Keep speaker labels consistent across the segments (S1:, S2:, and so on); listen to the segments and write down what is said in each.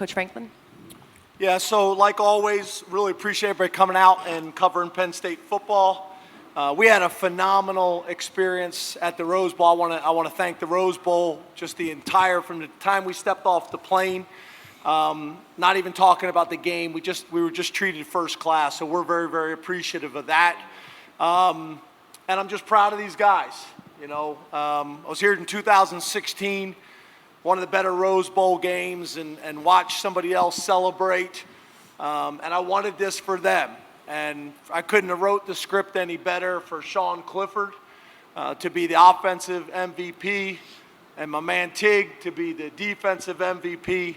S1: Coach Franklin.
S2: Yeah, so like always, really appreciate everybody coming out and covering Penn State football. We had a phenomenal experience at the Rose Bowl. I want to thank the Rose Bowl, just from the time we stepped off the plane. Not even talking about the game, we were just treated first class. So we're very, very appreciative of that. And I'm just proud of these guys. I was here in 2016. One of the better Rose Bowl games, and watch somebody else celebrate. And I wanted this for them. And I couldn't have wrote the script any better for Sean Clifford to be the offensive MVP and my man Tig to be the defensive MVP.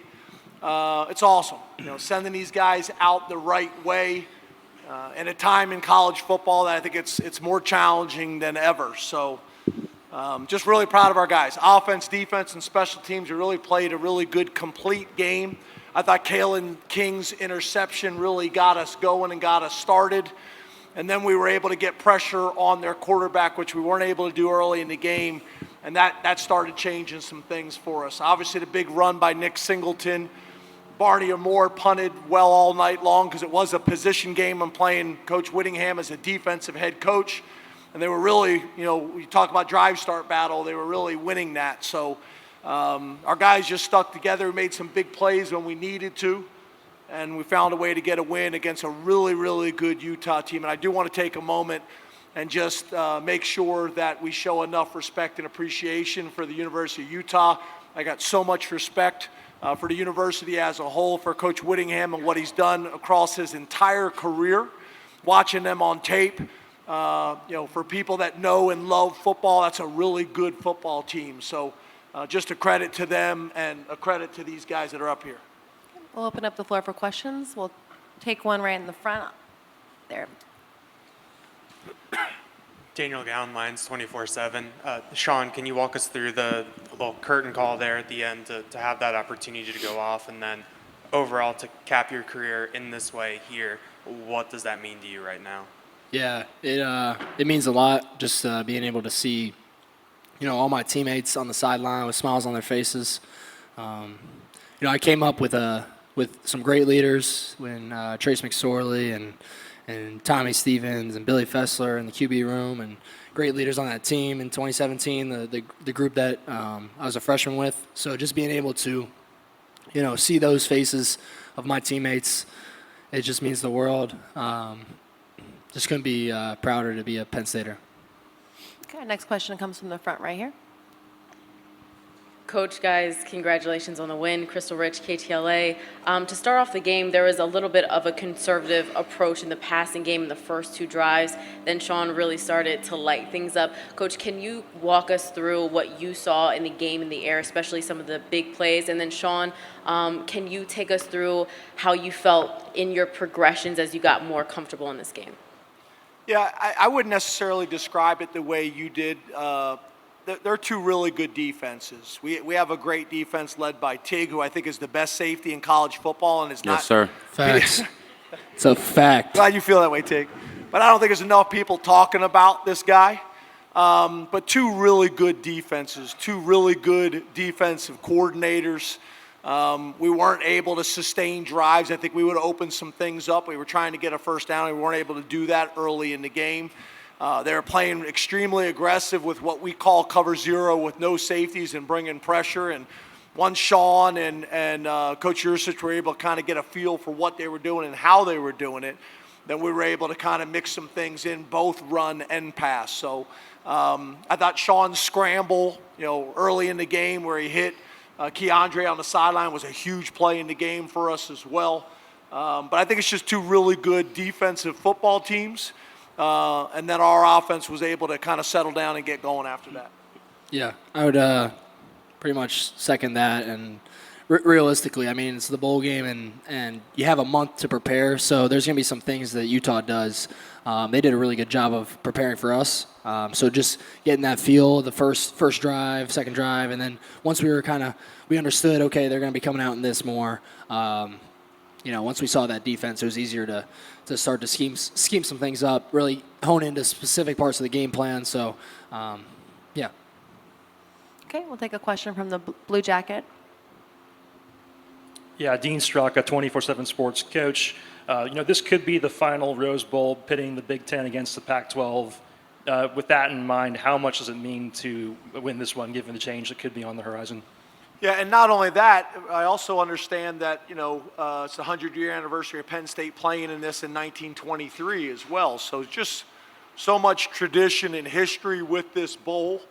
S2: It's awesome, sending these guys out the right way in a time in college football that I think it's more challenging than ever. So just really proud of our guys. Offense, defense, and special teams really played a really good, complete game. I thought Kalen King's interception really got us going and got us started. And then we were able to get pressure on their quarterback, which we weren't able to do early in the game. And that started changing some things for us. Obviously, the big run by Nick Singleton. Barney or Moore punted well all night long because it was a position game. I'm playing Coach Whittingham as a defensive head coach. And they were really, we talk about drive start battle, they were really winning that. So our guys just stuck together. We made some big plays when we needed to. And we found a way to get a win against a really, really good Utah team. And I do want to take a moment and just make sure that we show enough respect and appreciation for the University of Utah. I got so much respect for the university as a whole, for Coach Whittingham and what he's done across his entire career. Watching them on tape, for people that know and love football, that's a really good football team. So just a credit to them and a credit to these guys that are up here.
S1: We'll open up the floor for questions. We'll take one right in the front there.
S3: Daniel Gowan, Lions 24/7. Sean, can you walk us through the little curtain call there at the end to have that opportunity to go off, and then overall to cap your career in this way here? What does that mean to you right now?
S4: Yeah, it means a lot, just being able to see, all my teammates on the sideline with smiles on their faces. I came up with some great leaders when Trace McSorley and Tommy Stevens and Billy Fessler in the QB room, and great leaders on that team in 2017, the group that I was a freshman with. So just being able to, see those faces of my teammates, it just means the world. Just couldn't be prouder to be a Penn Stater.
S1: Okay, next question comes from the front right here.
S5: Coach, guys, congratulations on the win. Crystal Rich, KTLA. To start off the game, there was a little bit of a conservative approach in the passing game in the first two drives. Then Sean really started to light things up. Coach, can you walk us through what you saw in the game in the air, especially some of the big plays? And then Sean, can you take us through how you felt in your progressions as you got more comfortable in this game?
S2: Yeah, I wouldn't necessarily describe it the way you did. They're two really good defenses. We have a great defense led by Tig, who I think is the best safety in college football, and is not.
S6: Yes, sir.
S4: Facts. It's a fact.
S2: Glad you feel that way, Tig. But I don't think there's enough people talking about this guy. But two really good defenses, two really good defensive coordinators. We weren't able to sustain drives. I think we would have opened some things up. We were trying to get a first down. We weren't able to do that early in the game. They were playing extremely aggressive with what we call cover zero with no safeties and bringing pressure. And once Sean and Coach Yursich were able to kind of get a feel for what they were doing and how they were doing it, then we were able to kind of mix some things in, both run and pass. So I thought Sean's scramble, early in the game where he hit Keandre on the sideline was a huge play in the game for us as well. But I think it's just two really good defensive football teams. And then our offense was able to kind of settle down and get going after that.
S4: Yeah, I would pretty much second that. And realistically, I mean, it's the bowl game, and you have a month to prepare, so there's going to be some things that Utah does. They did a really good job of preparing for us. So just getting that feel, the first drive, second drive, and then once we understood, okay, they're going to be coming out in this more. Once we saw that defense, it was easier to start to scheme some things up, really hone into specific parts of the game plan. So, yeah.
S1: Okay, we'll take a question from the blue jacket.
S6: Yeah, Dean Straka, 24/7 Sports coach. This could be the final Rose Bowl, pitting the Big Ten against the Pac-12. With that in mind, how much does it mean to win this one, given the change that could be on the horizon?
S2: Yeah, and not only that, I also understand that, it's the 100-year anniversary of Penn State playing in this in 1923 as well. So just so much tradition and history with this bowl.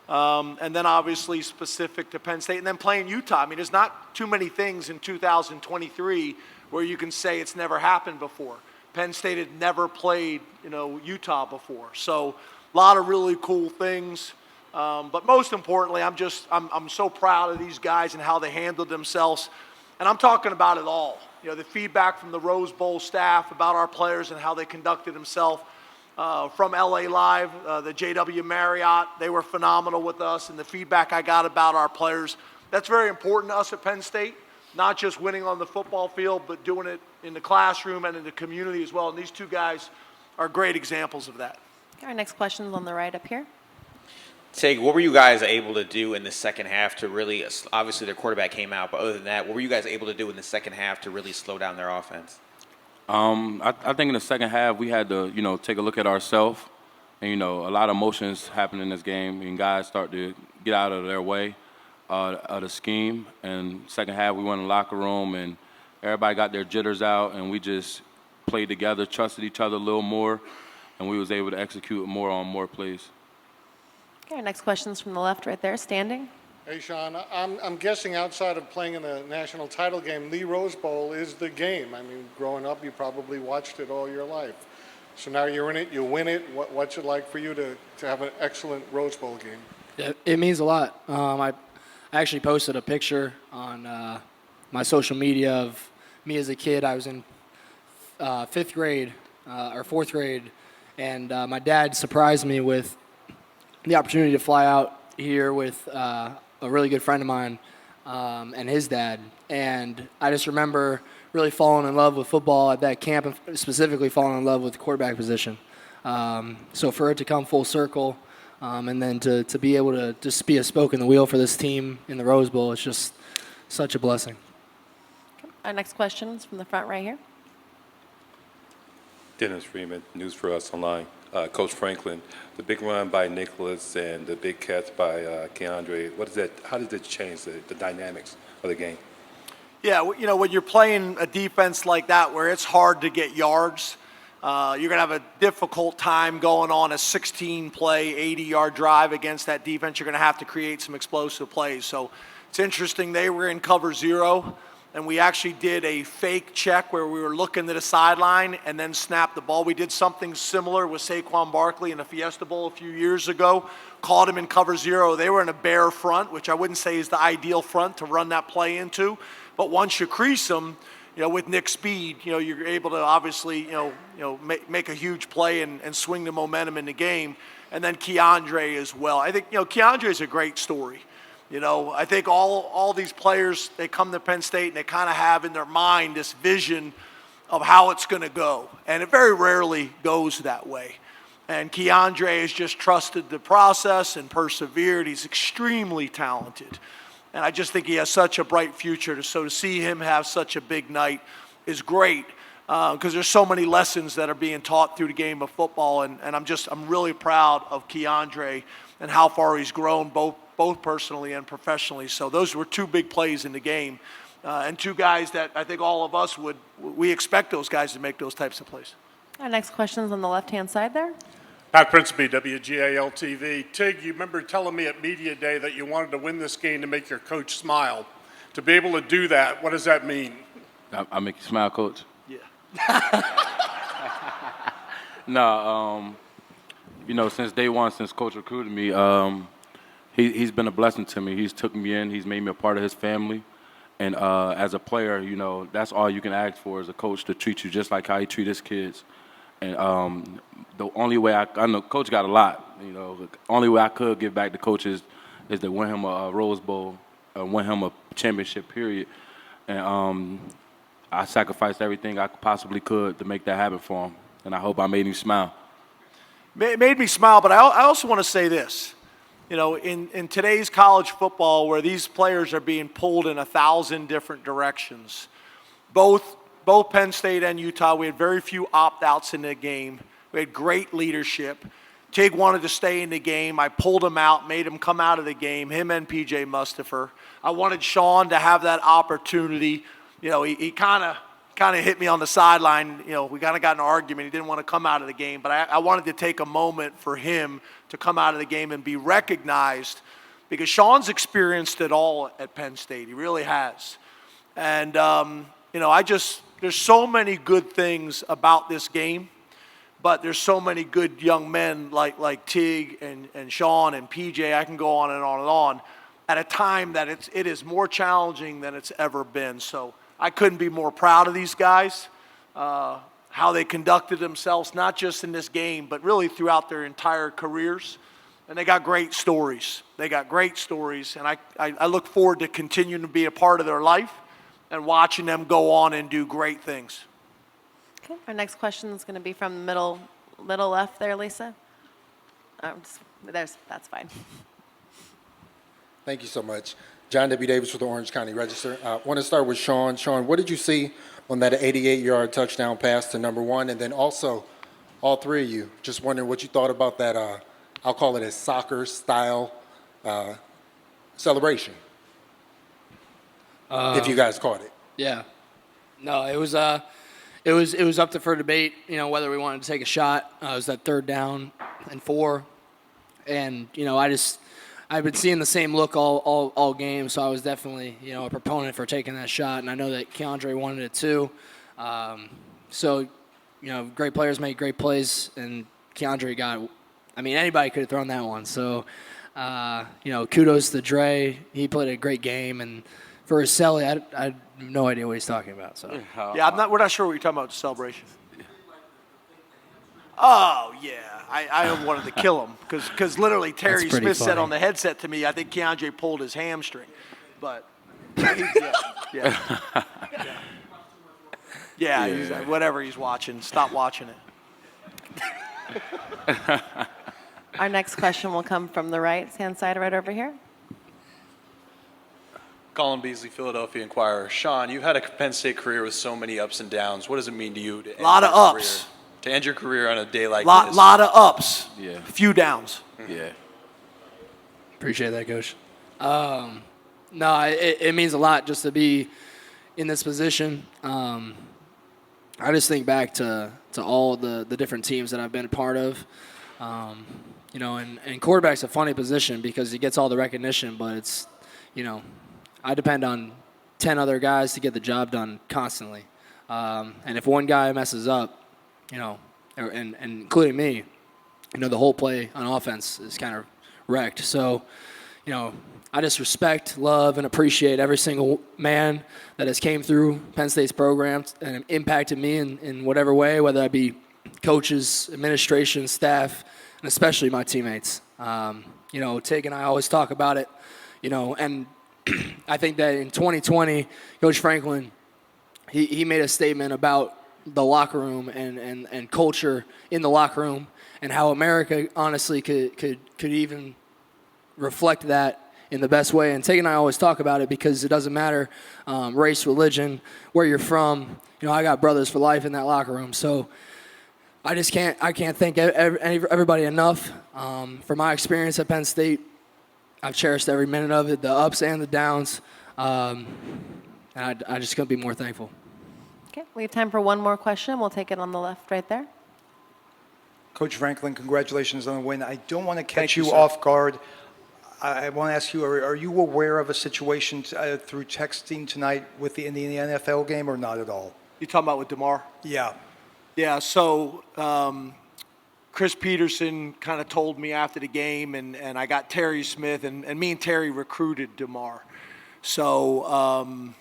S2: And then obviously specific to Penn State. And then playing Utah. I mean, there's not too many things in 2023 where you can say it's never happened before. Penn State had never played, Utah before. So a lot of really cool things. But most importantly, I'm so proud of these guys and how they handled themselves. And I'm talking about it all. The feedback from the Rose Bowl staff about our players and how they conducted themselves. From LA Live, the JW Marriott, they were phenomenal with us. And the feedback I got about our players, that's very important to us at Penn State. Not just winning on the football field, but doing it in the classroom and in the community as well. And these two guys are great examples of that.
S1: Okay, our next question is on the right up here.
S7: Tig, what were you guys able to do in the second half to really, obviously their quarterback came out, but other than that, what were you guys able to do in the second half to really slow down their offense?
S8: I think in the second half we had to, take a look at ourselves. And, a lot of emotions happen in this game, and guys start to get out of their way of the scheme. And second half we went in the locker room, and everybody got their jitters out, and we just played together, trusted each other a little more, and we was able to execute more on more plays.
S1: Okay, our next question is from the left right there, standing.
S9: Hey, Sean, I'm guessing outside of playing in the national title game, the Rose Bowl is the game. I mean, growing up, you probably watched it all your life. So now you're in it, you win it. What's it like for you to have an excellent Rose Bowl game?
S4: Yeah, it means a lot. I actually posted a picture on my social media of me as a kid. I was in fifth grade or fourth grade, and my dad surprised me with the opportunity to fly out here with a really good friend of mine and his dad. And I just remember really falling in love with football at that camp, and specifically falling in love with the quarterback position. So for it to come full circle, and then to be able to just be a spoke in the wheel for this team in the Rose Bowl, it's just such a blessing.
S1: Okay, our next question is from the front right here.
S10: Dennis Freeman, News for Us Online. Coach Franklin, the big run by Nicholas and the big catch by Keandre, what is that? How does it change the dynamics of the game?
S2: Yeah, when you're playing a defense like that where it's hard to get yards, you're going to have a difficult time going on a 16-play, 80-yard drive against that defense. You're going to have to create some explosive plays. So it's interesting. They were in cover zero, and we actually did a fake check where we were looking to the sideline and then snapped the ball. We did something similar with Saquon Barkley in the Fiesta Bowl a few years ago, caught him in cover zero. They were in a bare front, which I wouldn't say is the ideal front to run that play into. But once you crease them, with Nick's speed, you're able to obviously, make a huge play and swing the momentum in the game. And then Keandre as well. I think, Keandre is a great story. I think all these players, they come to Penn State and they kind of have in their mind this vision of how it's going to go. And it very rarely goes that way. And Keandre has just trusted the process and persevered. He's extremely talented. And I just think he has such a bright future. So to see him have such a big night is great because there's so many lessons that are being taught through the game of football. And I'm really proud of Keandre and how far he's grown both personally and professionally. So those were two big plays in the game and two guys that I think all of us we expect those guys to make those types of plays.
S1: Our next question is on the left-hand side there.
S9: Pat Principe, WGAL TV. Tig, you remember telling me at Media Day that you wanted to win this game to make your coach smile. To be able to do that, what does that mean?
S8: I make you smile, Coach?
S2: Yeah.
S8: No, since day one, since Coach recruited me, he's been a blessing to me. He's took me in. He's made me a part of his family. And as a player, that's all you can ask for as a coach, to treat you just like how he treats his kids. And the only way I know Coach got a lot. The only way I could give back to Coach is to win him a Rose Bowl, win him a championship, period. And I sacrificed everything I possibly could to make that happen for him. And I hope I made him smile.
S2: It made me smile, but I also want to say this. You know, in today's college football, where these players are being pulled in 1,000 different directions, both Penn State and Utah, we had very few opt-outs in the game. We had great leadership. Tig wanted to stay in the game. I pulled him out, made him come out of the game, him and P.J. Mustipher. I wanted Sean to have that opportunity. You know, he kind of hit me on the sideline. You know, we kind of got in an argument. He didn't want to come out of the game, but I wanted to take a moment for him to come out of the game and be recognized, because Sean's experienced it all at Penn State. He really has. And, you know, there's so many good things about this game, but there's so many good young men like Tig and Sean and PJ. I can go on and on and on, at a time that it is more challenging than it's ever been. So I couldn't be more proud of these guys, how they conducted themselves, not just in this game, but really throughout their entire careers. And they got great stories. They got great stories, and I look forward to continuing to be a part of their life and watching them go on and do great things.
S1: Okay, our next question is going to be from the middle left there, Lisa. That's fine.
S11: Thank you so much. John W. Davis with the Orange County Register. I want to start with Sean. Sean, what did you see on that 88-yard touchdown pass to number one? And then also, all three of you, just wondering what you thought about that, I'll call it a soccer-style celebration, if you guys caught it.
S4: Yeah. No, it was up for debate, you know, whether we wanted to take a shot. It was that 3rd down and 4. And, you know, I've been seeing the same look all game, so I was definitely, you know, a proponent for taking that shot, and I know that Keandre wanted it too. So, you know, great players make great plays, and Keandre anybody could have thrown that one. So, you know, kudos to Dre. He played a great game, and for Selly, I have no idea what he's talking about. So,
S2: Yeah, we're not sure what you're talking about, the celebration. Oh, yeah. I wanted to kill him because literally Terry Smith said on the headset to me, I think Keandre pulled his hamstring. But, yeah. He's like, whatever he's watching, stop watching it.
S1: Our next question will come from the right-hand side right over here.
S12: Colin Beasley, Philadelphia Inquirer. Sean, you've had a Penn State career with so many ups and downs. What does it mean to you to end
S2: A lot of
S12: your
S2: ups.
S12: career? To end your career on a day like this?
S2: Lot of ups.
S8: Yeah.
S2: Few downs.
S8: Yeah.
S4: appreciate that, Coach. No, it means a lot just to be in this position. I just think back to all the different teams that I've been a part of. You know, and quarterback's a funny position because he gets all the recognition, but it's, you know, I depend on 10 other guys to get the job done constantly. And if one guy messes up, you know, and including me, you know, the whole play on offense is kind of wrecked. So, you know, I just respect, love, and appreciate every single man that has came through Penn State's programs and impacted me in whatever way, whether that be coaches, administration, staff, and especially my teammates. You know, Tig and I always talk about it, you know, and I think that in 2020, Coach Franklin, he made a statement about the locker room and culture in the locker room and how America honestly could even reflect that in the best way. And Tig and I always talk about it because it doesn't matter race, religion, where you're from. You know, I got brothers for life in that locker room. So I can't thank everybody enough for my experience at Penn State. I've cherished every minute of it, the ups and the downs. And I just couldn't be more thankful.
S1: Okay, we have time for one more question. We'll take it on the left right there.
S13: Coach Franklin, congratulations on the win. I don't want to catch you off guard. I want to ask you, are you aware of a situation through texting tonight in the NFL game or not at all?
S2: You talking about with DeMar?
S13: Yeah.
S2: Yeah, so Chris Peterson kind of told me after the game, and I got Terry Smith, and me and Terry recruited DeMar. So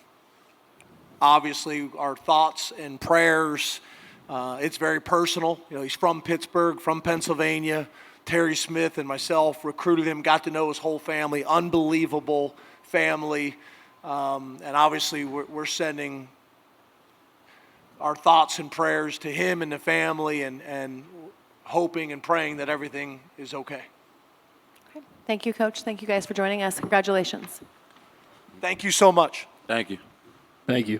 S2: obviously our thoughts and prayers, it's very personal. You know, he's from Pittsburgh, from Pennsylvania. Terry Smith and myself recruited him, got to know his whole family, unbelievable family. And obviously we're sending our thoughts and prayers to him and the family and hoping and praying that everything is okay.
S1: Thank you, Coach. Thank you guys for joining us. Congratulations.
S2: Thank you so much.
S8: Thank you.
S4: Thank you.